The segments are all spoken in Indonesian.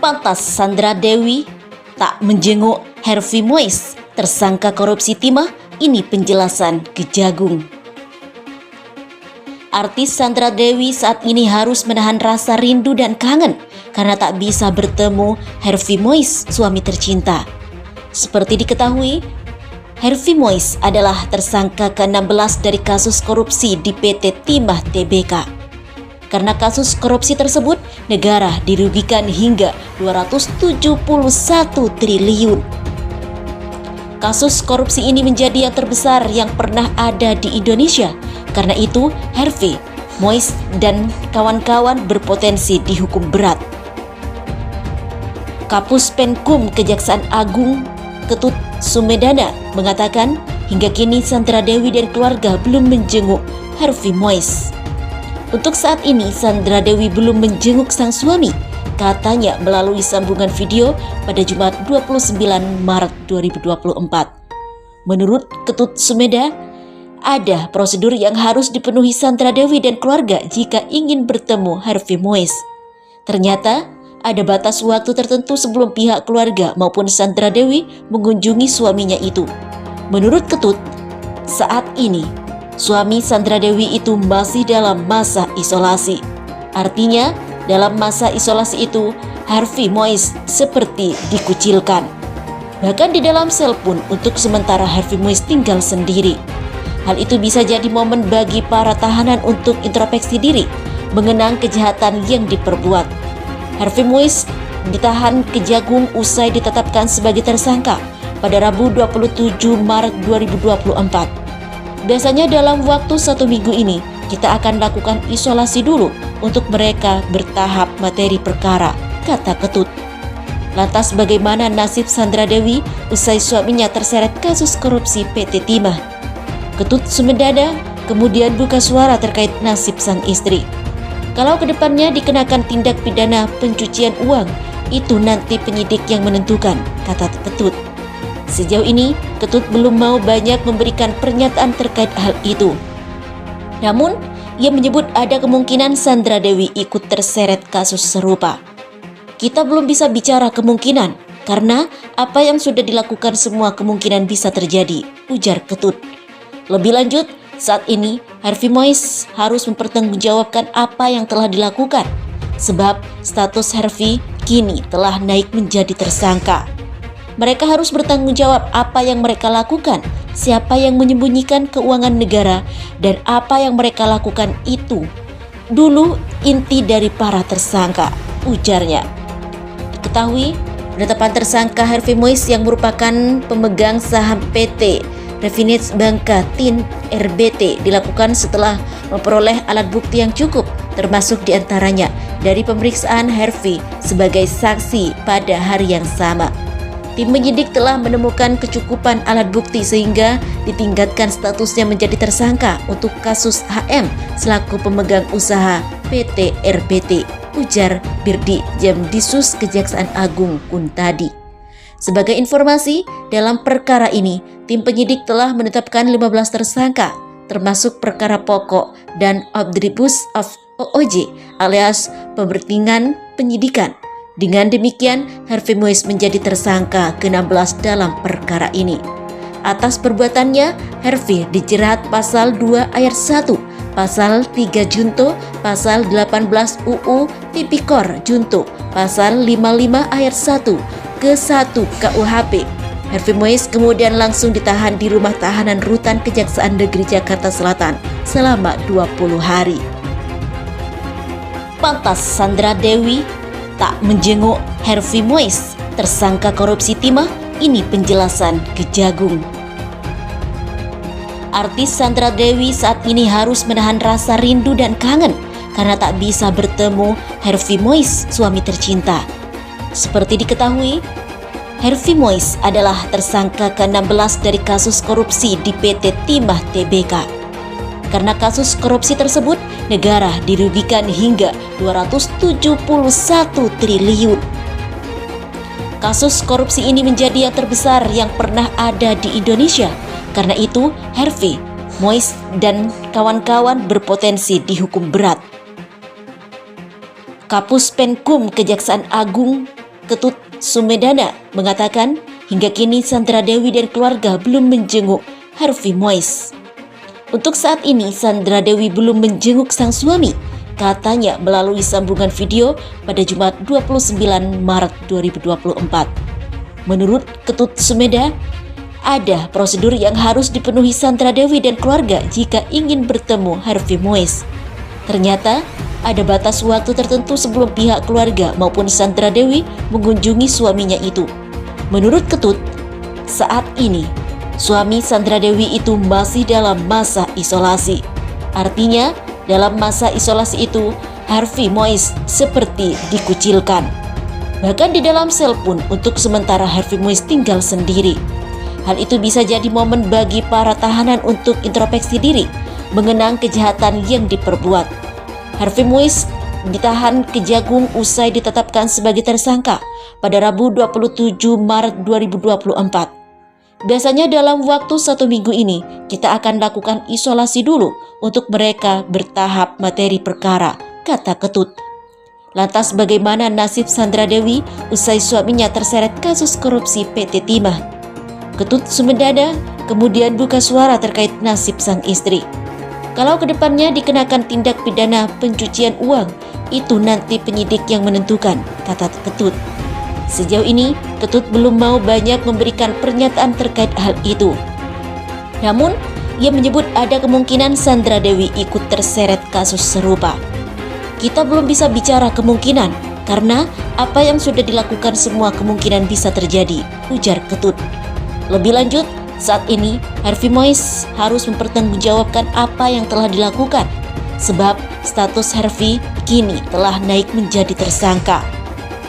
Pantas Sandra Dewi tak menjenguk Harvey Mois, tersangka korupsi timah. Ini penjelasan Kejagung. Artis Sandra Dewi saat ini harus menahan rasa rindu dan kangen karena tak bisa bertemu Harvey Mois, suami tercinta. Seperti diketahui, Harvey Mois adalah tersangka ke-16 dari kasus korupsi di PT Timah Tbk. Karena kasus korupsi tersebut, negara dirugikan hingga 271 triliun. Kasus korupsi ini menjadi yang terbesar yang pernah ada di Indonesia. Karena itu, Harvey Mois dan kawan-kawan berpotensi dihukum berat. Kapus Penkum Kejaksaan Agung Ketut Sumedana mengatakan hingga kini Sandra Dewi dan keluarga belum menjenguk Harvey Mois. Untuk saat ini Sandra Dewi belum menjenguk sang suami, katanya melalui sambungan video pada Jumat 29 Maret 2024. Menurut Ketut Sumeda, ada prosedur yang harus dipenuhi Sandra Dewi dan keluarga jika ingin bertemu Harvey Mois. Ternyata ada batas waktu tertentu sebelum pihak keluarga maupun Sandra Dewi mengunjungi suaminya itu. Menurut Ketut, saat ini suami Sandra Dewi itu masih dalam masa isolasi. Artinya, dalam masa isolasi itu, Harvey Mois seperti dikucilkan. Bahkan di dalam sel pun untuk sementara Harvey Mois tinggal sendiri. Hal itu bisa jadi momen bagi para tahanan untuk introspeksi diri, mengenang kejahatan yang diperbuat. Harvey Mois ditahan Kejagung usai ditetapkan sebagai tersangka pada Rabu 27 Maret 2024. Biasanya dalam waktu 1 minggu ini, kita akan lakukan isolasi dulu untuk mereka bertahap materi perkara, kata Ketut. Lantas bagaimana nasib Sandra Dewi usai suaminya terseret kasus korupsi PT Timah? Ketut Sumedana kemudian buka suara terkait nasib sang istri. Kalau kedepannya dikenakan tindak pidana pencucian uang, itu nanti penyidik yang menentukan, kata Ketut. Sejauh ini, Ketut belum mau banyak memberikan pernyataan terkait hal itu. Namun, ia menyebut ada kemungkinan Sandra Dewi ikut terseret kasus serupa. Kita belum bisa bicara kemungkinan, karena apa yang sudah dilakukan semua kemungkinan bisa terjadi, ujar Ketut. Lebih lanjut, saat ini Harvey Mois harus mempertanggungjawabkan apa yang telah dilakukan, sebab status Harvey kini telah naik menjadi tersangka. Mereka harus bertanggung jawab apa yang mereka lakukan, siapa yang menyembunyikan keuangan negara, dan apa yang mereka lakukan itu dulu inti dari para tersangka, ujarnya. Diketahui, penetapan tersangka Harvey Mois yang merupakan pemegang saham PT Refinage Bangka Tin RBT dilakukan setelah memperoleh alat bukti yang cukup, termasuk diantaranya dari pemeriksaan Harvey sebagai saksi pada hari yang sama. Tim penyidik telah menemukan kecukupan alat bukti sehingga ditingkatkan statusnya menjadi tersangka untuk kasus HM selaku pemegang usaha PT RBT, ujar Birdi Jamdisus Kejaksaan Agung Kuntadi. Sebagai informasi, dalam perkara ini, tim penyidik telah menetapkan 15 tersangka, termasuk perkara pokok dan obtribus of OOJ alias pembertingan penyidikan. Dengan demikian, Harvey Mois menjadi tersangka ke-16 dalam perkara ini. Atas perbuatannya, Harvey dijerat pasal 2 ayat 1, pasal 3 junto, pasal 18 UU Tipikor junto, pasal 55 ayat 1 ke 1 KUHP. Harvey Mois kemudian langsung ditahan di rumah tahanan Rutan Kejaksaan Negeri Jakarta Selatan selama 20 hari. Pantas Sandra Dewi tak menjenguk Harvey Mois, tersangka korupsi timah. Ini penjelasan Kejagung. Artis Sandra Dewi saat ini harus menahan rasa rindu dan kangen karena tak bisa bertemu Harvey Mois, suami tercinta. Seperti diketahui, Harvey Mois adalah tersangka ke-16 dari kasus korupsi di PT Timah Tbk. Karena kasus korupsi tersebut, negara dirugikan hingga 271 triliun. Kasus korupsi ini menjadi yang terbesar yang pernah ada di Indonesia. Karena itu, Harvey Mois dan kawan-kawan berpotensi dihukum berat. Kapus Penkum Kejaksaan Agung Ketut Sumedana mengatakan hingga kini Sandra Dewi dan keluarga belum menjenguk Harvey Moise. Untuk saat ini Sandra Dewi belum menjenguk sang suami, katanya melalui sambungan video pada Jumat 29 Maret 2024. Menurut Ketut Sumeda, ada prosedur yang harus dipenuhi Sandra Dewi dan keluarga jika ingin bertemu Harvey Moise. Ternyata ada batas waktu tertentu sebelum pihak keluarga maupun Sandra Dewi mengunjungi suaminya itu. Menurut Ketut, saat ini suami Sandra Dewi itu masih dalam masa isolasi. Artinya, dalam masa isolasi itu, Harvey Moise seperti dikucilkan. Bahkan di dalam sel pun untuk sementara Harvey Moise tinggal sendiri. Hal itu bisa jadi momen bagi para tahanan untuk introspeksi diri, mengenang kejahatan yang diperbuat. Harvey Moise ditahan Kejagung usai ditetapkan sebagai tersangka pada Rabu 27 Maret 2024. Biasanya dalam waktu 1 minggu ini, kita akan lakukan isolasi dulu untuk mereka bertahap materi perkara, kata Ketut. Lantas bagaimana nasib Sandra Dewi usai suaminya terseret kasus korupsi PT Timah? Ketut Sumedana kemudian buka suara terkait nasib sang istri. Kalau kedepannya dikenakan tindak pidana pencucian uang, itu nanti penyidik yang menentukan, kata Ketut. Sejauh ini, Ketut belum mau banyak memberikan pernyataan terkait hal itu. Namun, ia menyebut ada kemungkinan Sandra Dewi ikut terseret kasus serupa. Kita belum bisa bicara kemungkinan, karena apa yang sudah dilakukan semua kemungkinan bisa terjadi, ujar Ketut. Lebih lanjut, saat ini Harvey Moise harus mempertanggungjawabkan apa yang telah dilakukan, sebab status Harvey kini telah naik menjadi tersangka.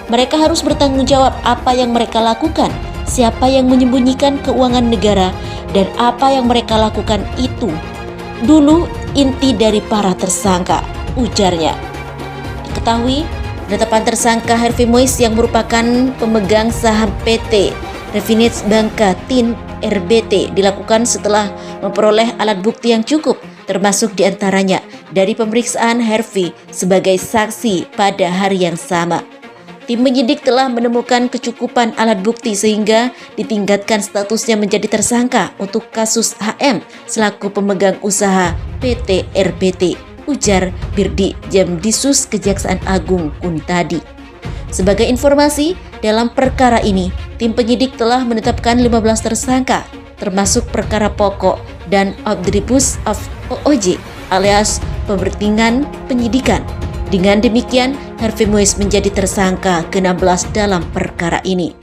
Mereka harus bertanggung jawab apa yang mereka lakukan, siapa yang menyembunyikan keuangan negara, dan apa yang mereka lakukan itu dulu inti dari para tersangka, ujarnya. Diketahui, penetapan tersangka Harvey Moise yang merupakan pemegang saham PT Refinage Bangka Tin RBT dilakukan setelah memperoleh alat bukti yang cukup, termasuk diantaranya dari pemeriksaan Harvey sebagai saksi pada hari yang sama. Tim penyidik telah menemukan kecukupan alat bukti sehingga ditingkatkan statusnya menjadi tersangka untuk kasus HM selaku pemegang usaha PT RBT, ujar Birdi Jamdisus Kejaksaan Agung Kuntadi. Sebagai informasi, dalam perkara ini, tim penyidik telah menetapkan 15 tersangka, termasuk perkara pokok dan omnibus of OOJ alias pembertingan penyidikan. Dengan demikian, Harvey Moise menjadi tersangka ke-16 dalam perkara ini.